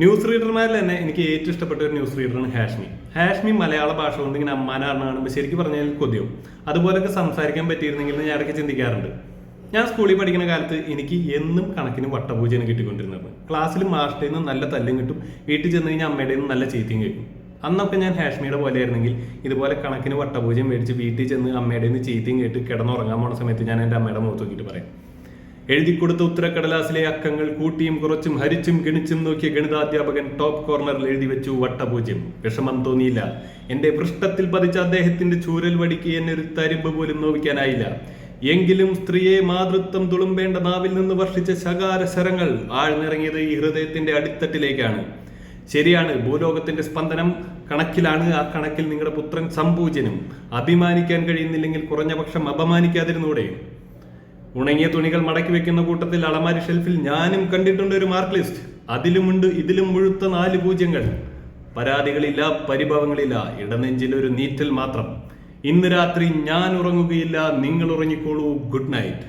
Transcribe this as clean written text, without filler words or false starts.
News റീഡർമാരിൽ തന്നെ എനിക്ക് ഏറ്റവും ഇഷ്ടപ്പെട്ട ഒരു ന്യൂസ് റീഡറാണ് ഹാഷ്മി. ഹാഷ്മി മലയാള ഭാഷ കൊണ്ട് ഇങ്ങനെ അമ്മാനാറിന് കാണുമ്പോൾ ശരിക്കും പറഞ്ഞാൽ കൊതിയും. അതുപോലൊക്കെ സംസാരിക്കാൻ പറ്റിയിരുന്നെങ്കിൽ ഞാൻ ഇടയ്ക്ക് ചിന്തിക്കാറുണ്ട്. ഞാൻ സ്കൂളിൽ പഠിക്കുന്ന കാലത്ത് എനിക്ക് എന്നും കണക്കിന് വട്ടപൂജയാണ് കിട്ടിക്കൊണ്ടിരുന്നത്. ക്ലാസ്സിൽ മാസ്റ്ററിൽ നിന്ന് നല്ല തല്ലും കിട്ടും, വീട്ടിൽ ചെന്ന് കഴിഞ്ഞാൽ അമ്മയുടെ നിന്ന് നല്ല ചീത്തയും കേൾക്കും. അന്നൊക്കെ ഞാൻ ഹാഷ്മിയുടെ പോലെ ആയിരുന്നെങ്കിൽ ഇതുപോലെ കണക്കിന് വട്ടപൂജയും മേടിച്ച് വീട്ടിൽ ചെന്ന് അമ്മയുടെ നിന്ന് ചീത്തയും കേട്ട് കിടന്നുറങ്ങാൻ പോണ സമയത്ത് ഞാൻ എൻ്റെ അമ്മയുടെ മുഖത്ത് നോക്കിയിട്ട് പറയും, എഴുതിക്കൊടുത്ത ഉത്തരക്കടലാസിലെ അക്കങ്ങൾ കൂട്ടിയും കുറച്ചും ഹരിച്ചും ഗണിച്ചും നോക്കിയ ഗണിതാധ്യാപകൻ ടോപ്പ് കോർണറിൽ എഴുതി വെച്ചു വട്ടപൂജ്യം. വിഷമം തോന്നിയില്ല. എന്റെ പൃഷ്ഠത്തിൽ പതിച്ച അദ്ദേഹത്തിന്റെ ചൂരൽ വടിക്ക് എന്നെ ഒരു തരിമ്പ് പോലും നോവിക്കാനായില്ല. എങ്കിലും സ്ത്രീയെ മാതൃത്വം തുളുമ്പേണ്ട നാവിൽ നിന്ന് വർഷിച്ച ശകാര ശരങ്ങൾ ആഴ്ന്നിറങ്ങിയത് ഈ ഹൃദയത്തിന്റെ അടിത്തട്ടിലേക്കാണ്. ശരിയാണ്, ഭൂലോകത്തിന്റെ സ്പന്ദനം കണക്കിലാണ്. ആ കണക്കിൽ നിങ്ങളുടെ പുത്രൻ സംപൂജനും. അഭിമാനിക്കാൻ കഴിയുന്നില്ലെങ്കിൽ കുറഞ്ഞ പക്ഷം അപമാനിക്കാതിരുന്നൂടെ? ഉണങ്ങിയ തുണികൾ മടക്കി വെക്കുന്ന കൂട്ടത്തിൽ അളമാരി ഷെൽഫിൽ ഞാനും കണ്ടിട്ടുണ്ട് ഒരു മാർക്ക് ലിസ്റ്റ്. അതിലുമുണ്ട് ഇതിലും മുഴുത്ത 4 പൂജ്യങ്ങൾ. പരാതികളില്ല, പരിഭവങ്ങളില്ല, ഇടനെഞ്ചിൽ ഒരു നീറ്റൽ മാത്രം. ഇന്ന് രാത്രി ഞാൻ ഉറങ്ങുകയില്ല, നിങ്ങൾ ഉറങ്ങിക്കോളൂ. Good night.